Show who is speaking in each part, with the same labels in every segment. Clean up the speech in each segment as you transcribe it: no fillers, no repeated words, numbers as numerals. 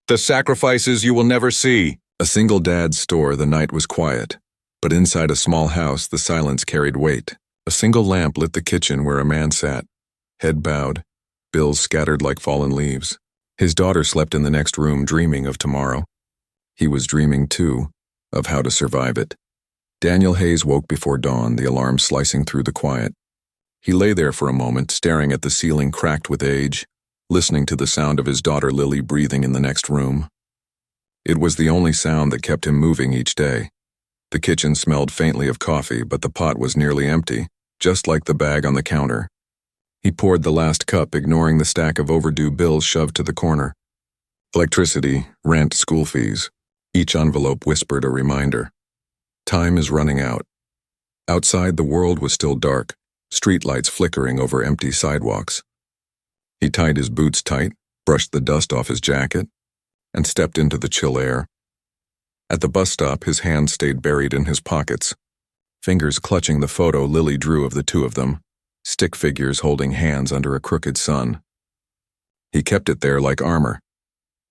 Speaker 1: The sacrifices you will never see. A single dad's store, the night was quiet. But inside a small house, the silence carried weight. A single lamp lit the kitchen where a man sat, head bowed, bills scattered like fallen leaves. His daughter slept in the next room, dreaming of tomorrow. He was dreaming, too, of how to survive it. Daniel Hayes woke before dawn, the alarm slicing through the quiet. He lay there for a moment, staring at the ceiling cracked with age, listening to the sound of his daughter Lily breathing in the next room. It was the only sound that kept him moving each day. The kitchen smelled faintly of coffee, but the pot was nearly empty, just like the bag on the counter. He poured the last cup, ignoring the stack of overdue bills shoved to the corner. Electricity, rent, school fees. Each envelope whispered a reminder. Time is running out. Outside, the world was still dark, streetlights flickering over empty sidewalks. He tied his boots tight, brushed the dust off his jacket, and stepped into the chill air. At the bus stop, his hands stayed buried in his pockets, fingers clutching the photo Lily drew of the two of them, stick figures holding hands under a crooked sun. He kept it there like armor.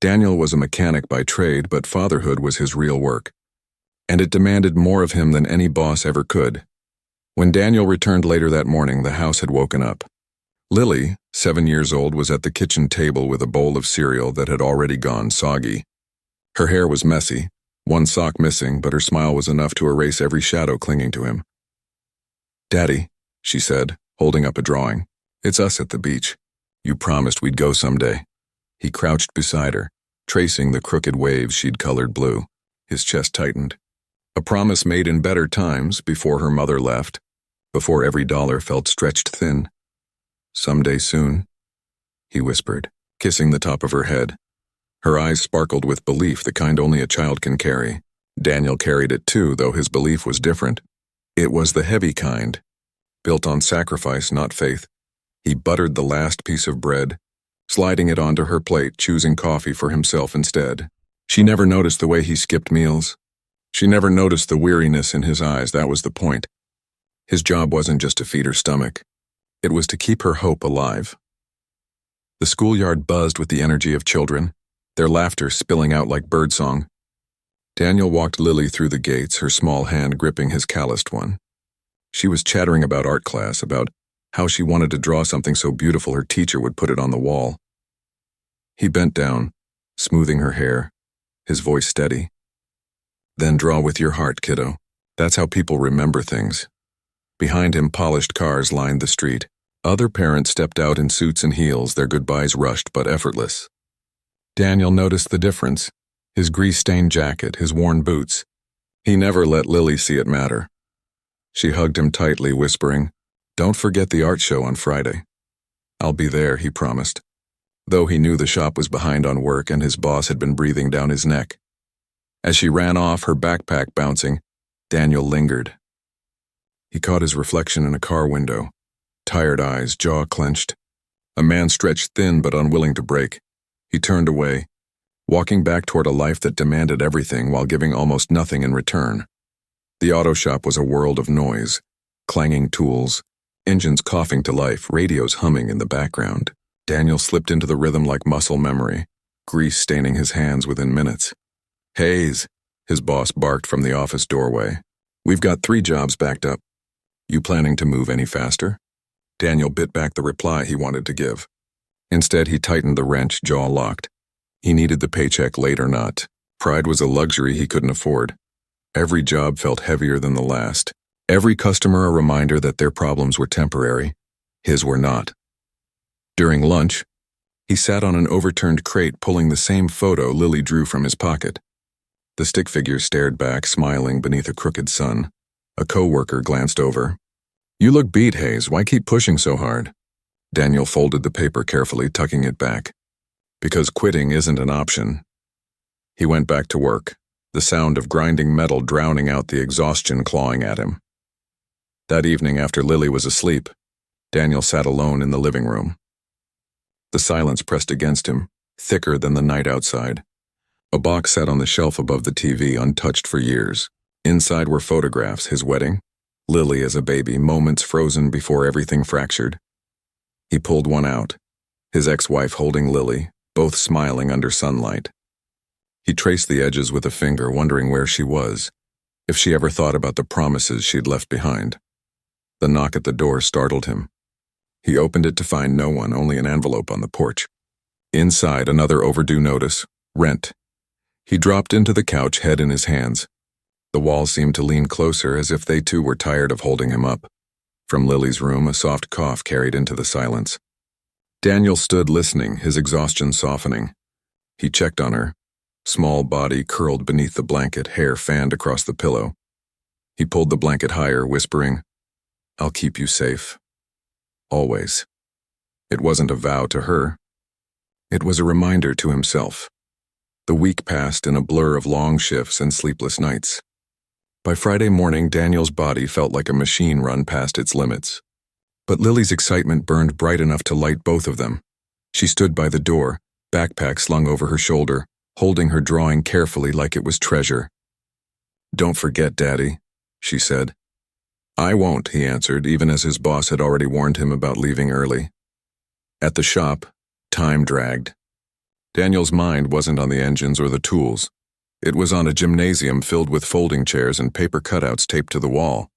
Speaker 1: Daniel was a mechanic by trade, but fatherhood was his real work, and it demanded more of him than any boss ever could. When Daniel returned later that morning, the house had woken up. Lily, 7 years old, was at the kitchen table with a bowl of cereal that had already gone soggy. Her hair was messy, one sock missing, but her smile was enough to erase every shadow clinging to him. "Daddy," she said, holding up a drawing. "It's us at the beach. You promised we'd go someday." He crouched beside her, tracing the crooked waves she'd colored blue. His chest tightened. A promise made in better times, before her mother left, before every dollar felt stretched thin. "Someday soon," he whispered, kissing the top of her head. Her eyes sparkled with belief, the kind only a child can carry. Daniel carried it too, though his belief was different. It was the heavy kind, built on sacrifice, not faith. He buttered the last piece of bread, sliding it onto her plate, choosing coffee for himself instead. She never noticed the way he skipped meals. She never noticed the weariness in his eyes. That was the point. His job wasn't just to feed her stomach. It was to keep her hope alive. The schoolyard buzzed with the energy of children, their laughter spilling out like birdsong. Daniel walked Lily through the gates, her small hand gripping his calloused one. She was chattering about art class, about how she wanted to draw something so beautiful her teacher would put it on the wall. He bent down, smoothing her hair, his voice steady. "Then draw with your heart, kiddo. That's how people remember things." Behind him, polished cars lined the street. Other parents stepped out in suits and heels, their goodbyes rushed but effortless. Daniel noticed the difference. His grease-stained jacket, his worn boots. He never let Lily see it matter. She hugged him tightly, whispering, "Don't forget the art show on Friday." "I'll be there," he promised, though he knew the shop was behind on work and his boss had been breathing down his neck. As she ran off, her backpack bouncing, Daniel lingered. He caught his reflection in a car window, tired eyes, jaw clenched. A man stretched thin but unwilling to break. He turned away, walking back toward a life that demanded everything while giving almost nothing in return. The auto shop was a world of noise, clanging tools, engines coughing to life, radios humming in the background. Daniel slipped into the rhythm like muscle memory, grease staining his hands within minutes. "Hayes," his boss barked from the office doorway. "We've got 3 jobs backed up. You planning to move any faster?" Daniel bit back the reply he wanted to give. Instead, he tightened the wrench, jaw locked. He needed the paycheck, late or not. Pride was a luxury he couldn't afford. Every job felt heavier than the last. Every customer a reminder that their problems were temporary. His were not. During lunch, he sat on an overturned crate pulling the same photo Lily drew from his pocket. The stick figure stared back, smiling beneath a crooked sun. A coworker glanced over. "You look beat, Hayes. Why keep pushing so hard?" Daniel folded the paper carefully, tucking it back. "Because quitting isn't an option." He went back to work, the sound of grinding metal drowning out the exhaustion clawing at him. That evening, after Lily was asleep, Daniel sat alone in the living room. The silence pressed against him, thicker than the night outside. A box sat on the shelf above the TV, untouched for years. Inside were photographs, his wedding, Lily as a baby, moments frozen before everything fractured. He pulled one out, his ex-wife holding Lily, both smiling under sunlight. He traced the edges with a finger, wondering where she was, if she ever thought about the promises she'd left behind. The knock at the door startled him. He opened it to find no one, only an envelope on the porch. Inside, another overdue notice, rent. He dropped into the couch, head in his hands. The walls seemed to lean closer, as if they too were tired of holding him up. From Lily's room, a soft cough carried into the silence. Daniel stood listening, his exhaustion softening. He checked on her. Small body curled beneath the blanket, hair fanned across the pillow. He pulled the blanket higher, whispering, "I'll keep you safe. Always." It wasn't a vow to her. It was a reminder to himself. The week passed in a blur of long shifts and sleepless nights. By Friday morning, Daniel's body felt like a machine run past its limits. But Lily's excitement burned bright enough to light both of them. She stood by the door, backpack slung over her shoulder, holding her drawing carefully like it was treasure. "Don't forget, Daddy," she said. "I won't," he answered, even as his boss had already warned him about leaving early. At the shop, time dragged. Daniel's mind wasn't on the engines or the tools. It was on a gymnasium filled with folding chairs and paper cutouts taped to the wall.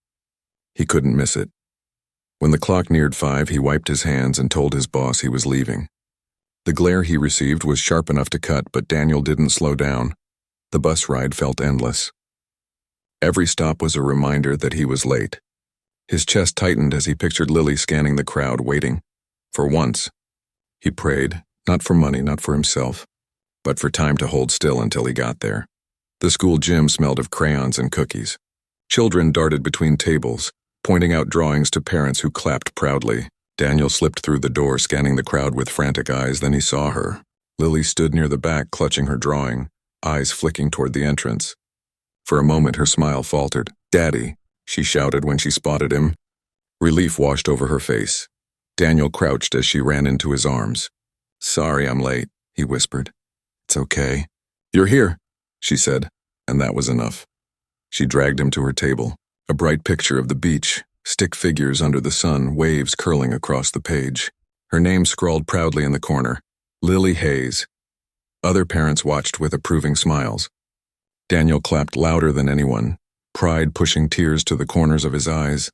Speaker 1: He couldn't miss it. When the clock neared 5, he wiped his hands and told his boss he was leaving. The glare he received was sharp enough to cut, but Daniel didn't slow down. The bus ride felt endless. Every stop was a reminder that he was late. His chest tightened as he pictured Lily scanning the crowd, waiting. For once, he prayed, not for money, not for himself, but for time to hold still until he got there. The school gym smelled of crayons and cookies. Children darted between tables, pointing out drawings to parents who clapped proudly. Daniel slipped through the door, scanning the crowd with frantic eyes. Then he saw her. Lily stood near the back, clutching her drawing, eyes flicking toward the entrance. For a moment, her smile faltered. "Daddy," she shouted when she spotted him. Relief washed over her face. Daniel crouched as she ran into his arms. "Sorry I'm late," he whispered. "It's okay." "You're here," she said, and that was enough. She dragged him to her table, a bright picture of the beach, stick figures under the sun, waves curling across the page. Her name scrawled proudly in the corner, Lily Hayes. Other parents watched with approving smiles. Daniel clapped louder than anyone, pride pushing tears to the corners of his eyes.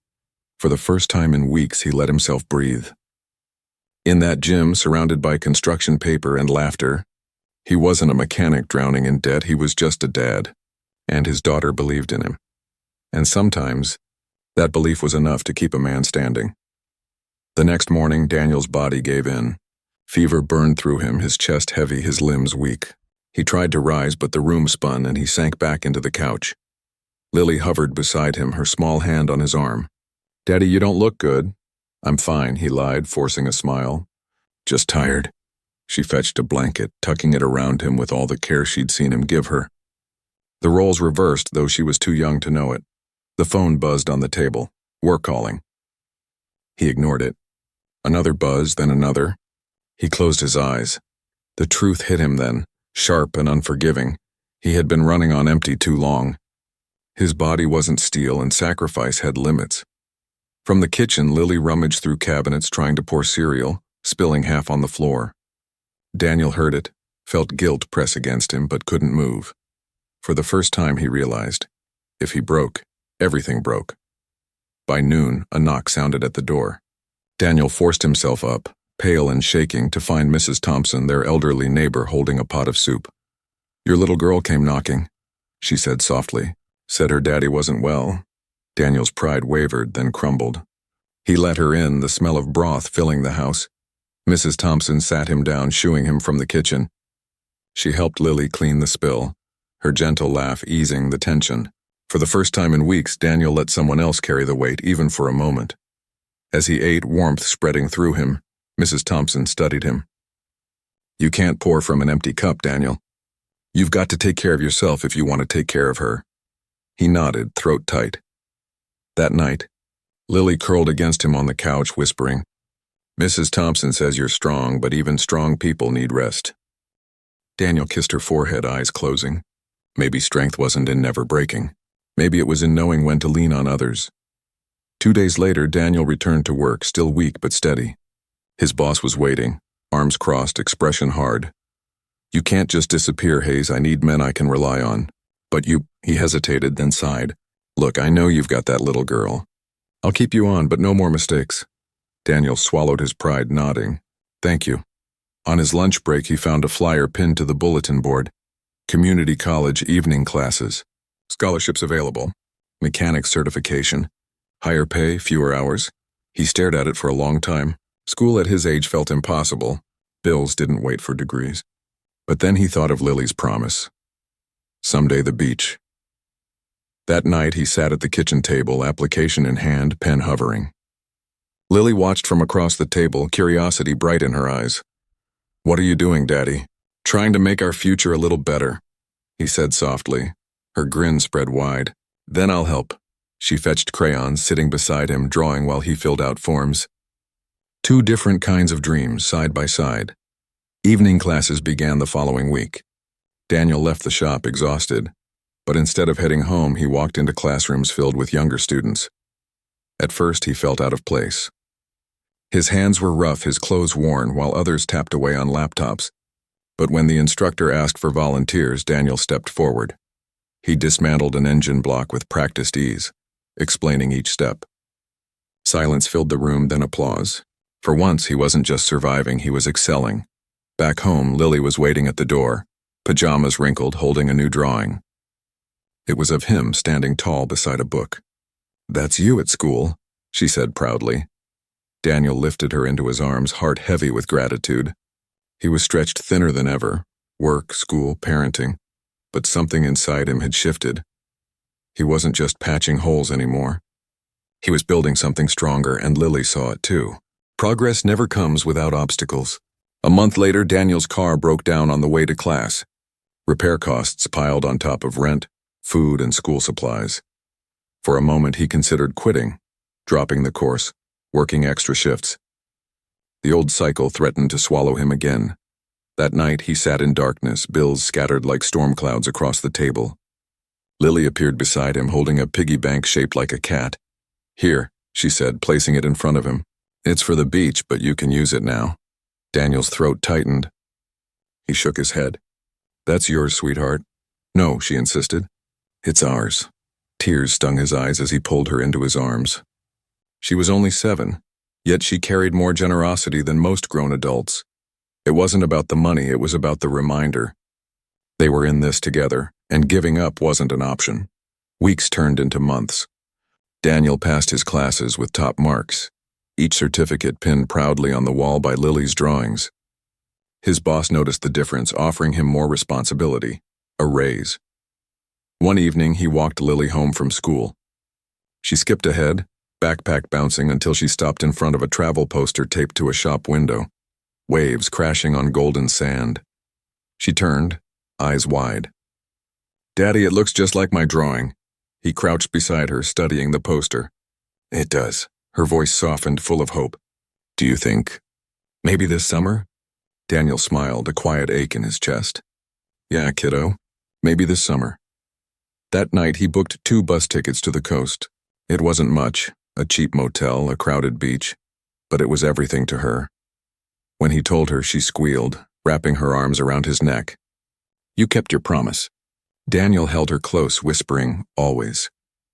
Speaker 1: For the first time in weeks, he let himself breathe. In that gym, surrounded by construction paper and laughter, he wasn't a mechanic drowning in debt, he was just a dad. And his daughter believed in him. And sometimes, that belief was enough to keep a man standing. The next morning, Daniel's body gave in. Fever burned through him, his chest heavy, his limbs weak. He tried to rise, but the room spun and he sank back into the couch. Lily hovered beside him, her small hand on his arm. "Daddy, you don't look good." "I'm fine," he lied, forcing a smile. "Just tired." She fetched a blanket, tucking it around him with all the care she'd seen him give her. The roles reversed, though she was too young to know it. The phone buzzed on the table. Work calling. He ignored it. Another buzz, then another. He closed his eyes. The truth hit him then, sharp and unforgiving. He had been running on empty too long. His body wasn't steel, and sacrifice had limits. From the kitchen, Lily rummaged through cabinets trying to pour cereal, spilling half on the floor. Daniel heard it, felt guilt press against him, but couldn't move. For the first time, he realized, if he broke, everything broke. By noon, a knock sounded at the door. Daniel forced himself up, pale and shaking, to find Mrs. Thompson, their elderly neighbor, holding a pot of soup. "Your little girl came knocking," she said softly. "Said her daddy wasn't well." Daniel's pride wavered, then crumbled. He let her in, the smell of broth filling the house. Mrs. Thompson sat him down, shooing him from the kitchen. She helped Lily clean the spill, her gentle laugh easing the tension. For the first time in weeks, Daniel let someone else carry the weight, even for a moment. As he ate, warmth spreading through him, Mrs. Thompson studied him. "You can't pour from an empty cup, Daniel. You've got to take care of yourself if you want to take care of her." He nodded, throat tight. That night, Lily curled against him on the couch, whispering, "Mrs. Thompson says you're strong, but even strong people need rest." Daniel kissed her forehead, eyes closing. Maybe strength wasn't in never breaking. Maybe it was in knowing when to lean on others. 2 days later, Daniel returned to work, still weak but steady. His boss was waiting, arms crossed, expression hard. You can't just disappear, Hayes. I need men I can rely on. But you, he hesitated, then sighed. Look, I know you've got that little girl. I'll keep you on, but no more mistakes. Daniel swallowed his pride, nodding. Thank you. On his lunch break, he found a flyer pinned to the bulletin board. Community college evening classes. Scholarships available. Mechanics certification. Higher pay, fewer hours. He stared at it for a long time. School at his age felt impossible. Bills didn't wait for degrees. But then he thought of Lily's promise. Someday the beach. That night he sat at the kitchen table, application in hand, pen hovering. Lily watched from across the table, curiosity bright in her eyes. What are you doing, Daddy? Trying to make our future a little better, he said softly. Her grin spread wide. Then I'll help. She fetched crayons, sitting beside him, drawing while he filled out forms. Two different kinds of dreams, side by side. Evening classes began the following week. Daniel left the shop exhausted, but instead of heading home, he walked into classrooms filled with younger students. At first, he felt out of place. His hands were rough, his clothes worn, while others tapped away on laptops. But when the instructor asked for volunteers, Daniel stepped forward. He dismantled an engine block with practiced ease, explaining each step. Silence filled the room, then applause. For once, he wasn't just surviving, he was excelling. Back home, Lily was waiting at the door, pajamas wrinkled, holding a new drawing. It was of him standing tall beside a book. That's you at school, she said proudly. Daniel lifted her into his arms, heart heavy with gratitude. He was stretched thinner than ever, work, school, parenting, but something inside him had shifted. He wasn't just patching holes anymore. He was building something stronger, and Lily saw it too. Progress never comes without obstacles. A month later, Daniel's car broke down on the way to class. Repair costs piled on top of rent, food, and school supplies. For a moment, he considered quitting, dropping the course, working extra shifts. The old cycle threatened to swallow him again. That night, he sat in darkness, bills scattered like storm clouds across the table. Lily appeared beside him, holding a piggy bank shaped like a cat. Here, she said, placing it in front of him. It's for the beach, but you can use it now. Daniel's throat tightened. He shook his head. That's yours, sweetheart. No, she insisted. It's ours. Tears stung his eyes as he pulled her into his arms. She was only 7, yet she carried more generosity than most grown adults. It wasn't about the money, it was about the reminder. They were in this together, and giving up wasn't an option. Weeks turned into months. Daniel passed his classes with top marks, each certificate pinned proudly on the wall by Lily's drawings. His boss noticed the difference, offering him more responsibility, a raise. One evening, he walked Lily home from school. She skipped ahead, backpack bouncing until she stopped in front of a travel poster taped to a shop window, waves crashing on golden sand. She turned, eyes wide. Daddy, it looks just like my drawing. He crouched beside her, studying the poster. It does. Her voice softened, full of hope. Do you think, maybe this summer? Daniel smiled, a quiet ache in his chest. Yeah, kiddo, maybe this summer. That night, he booked 2 bus tickets to the coast. It wasn't much, a cheap motel, a crowded beach, but it was everything to her. When he told her, she squealed, wrapping her arms around his neck. You kept your promise. Daniel held her close, whispering, always.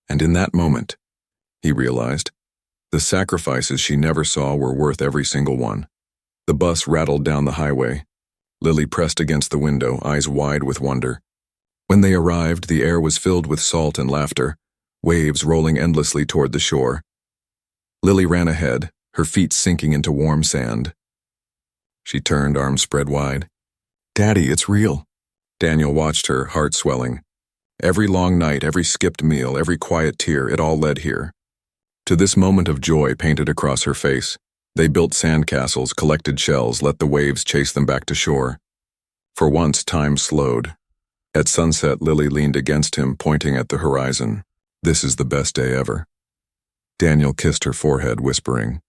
Speaker 1: And in that moment, he realized, the sacrifices she never saw were worth every single one. The bus rattled down the highway. Lily pressed against the window, eyes wide with wonder. When they arrived, the air was filled with salt and laughter, waves rolling endlessly toward the shore. Lily ran ahead, her feet sinking into warm sand. She turned, arms spread wide. Daddy, it's real. Daniel watched her, heart swelling. Every long night, every skipped meal, every quiet tear, it all led here. To this moment of joy painted across her face. They built sandcastles, collected shells, let the waves chase them back to shore. For once, time slowed. At sunset, Lily leaned against him, pointing at the horizon. This is the best day ever. Daniel kissed her forehead, whispering,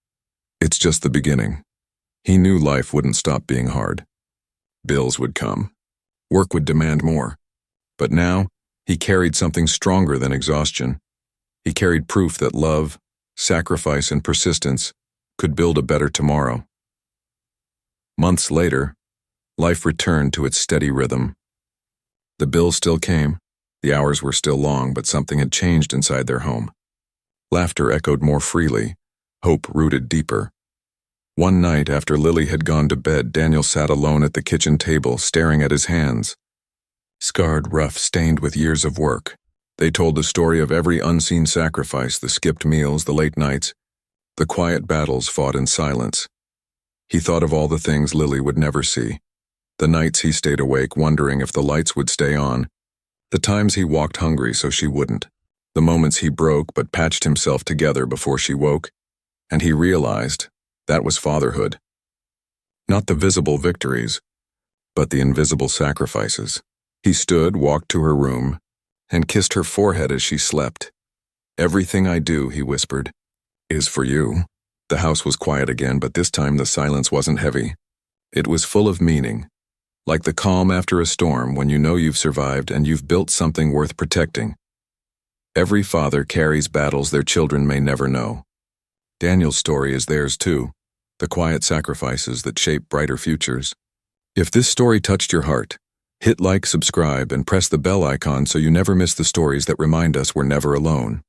Speaker 1: it's just the beginning. He knew life wouldn't stop being hard. Bills would come. Work would demand more. But now, he carried something stronger than exhaustion. He carried proof that love, sacrifice, and persistence could build a better tomorrow. Months later, Life returned to its steady rhythm. The bills still came, the hours were still long, but something had changed inside their home. Laughter echoed more freely, hope rooted deeper. One night after Lily had gone to bed, Daniel sat alone at the kitchen table, staring at his hands. Scarred, rough, stained with years of work. They told the story of every unseen sacrifice, the skipped meals, the late nights, the quiet battles fought in silence. He thought of all the things Lily would never see. The nights he stayed awake, wondering if the lights would stay on. The times he walked hungry so she wouldn't. The moments he broke but patched himself together before she woke. And he realized that was fatherhood. Not the visible victories, but the invisible sacrifices. He stood, walked to her room, and kissed her forehead as she slept. "Everything I do," he whispered, "is for you." The house was quiet again, but this time the silence wasn't heavy. It was full of meaning, like the calm after a storm when you know you've survived and you've built something worth protecting. Every father carries battles their children may never know. Daniel's story is theirs too, the quiet sacrifices that shape brighter futures. If this story touched your heart, hit like, subscribe, and press the bell icon so you never miss the stories that remind us we're never alone.